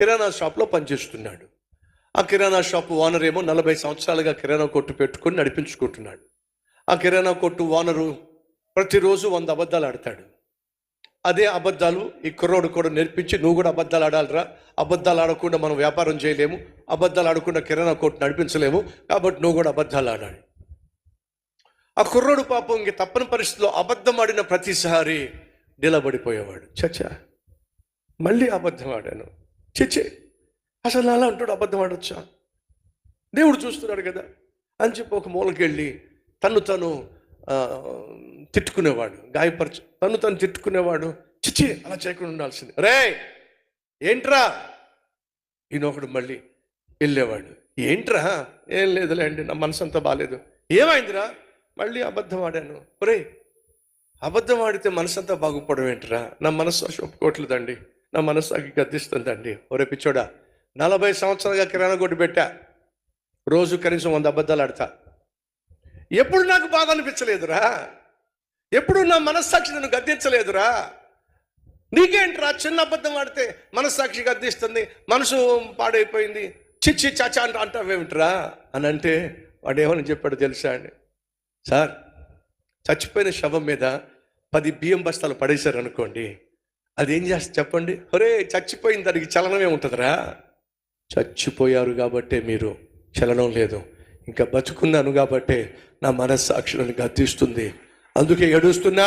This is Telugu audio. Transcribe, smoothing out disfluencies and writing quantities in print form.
కిరాణా షాప్లో పనిచేస్తున్నాడు. ఆ కిరాణా షాపు ఓనర్ ఏమో 40 సంవత్సరాలుగా కిరాణా కొట్టు పెట్టుకొని నడిపించుకుంటున్నాడు. ఆ కిరాణా కొట్టు ఓనరు ప్రతిరోజు 100 అబద్ధాలు ఆడతాడు. అదే అబద్ధాలు ఈ కుర్రోడు కూడా నేర్పించి, నువ్వు కూడా అబద్ధాలు ఆడాలిరా, అబద్ధాలు ఆడకుండా మనం వ్యాపారం చేయలేము, అబద్ధాలు ఆడకుండా కిరాణా కొట్టు నడిపించలేము, కాబట్టి నువ్వు కూడా అబద్ధాలు ఆడాలి. ఆ కుర్రోడు పాపం ఇంక తప్పని పరిస్థితిలో అబద్ధం ఆడిన ప్రతిసారి నిలబడిపోయేవాడు. చచ్చా, మళ్ళీ అబద్ధం ఆడాను, చచ్చే అసలు అలా అంటాడు, అబద్ధం ఆడొచ్చా, దేవుడు చూస్తున్నాడు కదా అని చెప్పి ఒక మూలకెళ్ళి తను తిట్టుకునేవాడు, తను తిట్టుకునేవాడు. చిచ్చి అలా చేయకుండా ఉండాల్సింది. రే ఏంట్రా, ఈయనొకడు మళ్ళీ వెళ్ళేవాడు. ఏంట్రా, ఏం లేదులేండి, నా మనసు అంతా బాగాలేదు. ఏమైందిరా, మళ్ళీ అబద్ధం ఆడాను. ఒరే అబద్ధం ఆడితే మనసు అంతా బాగుపడడం ఏంట్రా, నా మనసు ఒప్పుకోవట్లేదండి, నా మనస్సాకి గద్దిస్తుందండి. ఒరే పిచ్చోడా, 40 సంవత్సరాలుగా కిరాణా కొట్టు పెట్టా, రోజు కనీసం 100 అబద్ధాలు ఆడతా, ఎప్పుడు నాకు బాధ అనిపించలేదురా, ఎప్పుడు నా మనస్సాక్షి నన్ను గద్దించలేదురా. నీకేంట్రా, చిన్న అబద్ధం ఆడితే మనస్సాక్షి గద్దిస్తుంది, మనసు పాడైపోయింది, చిచ్చి చాచా అంటావేమిట్రా అని అంటే వాడు ఏమని చెప్పాడు తెలుసా అండి? సార్, చచ్చిపోయిన శవం మీద 10 బియ్యం బస్తాలు పడేశారు అనుకోండి, అదేం చేస్తా చెప్పండి? ఒరే చచ్చిపోయిన దానికి చలనమే ఉంటుందిరా. చచ్చిపోయారు కాబట్టే మీరు చలనం లేదు, ఇంకా బతుకున్నాను కాబట్టే నా మనస్సాక్షులను గద్దిస్తుంది, అందుకే ఏడుస్తున్నా.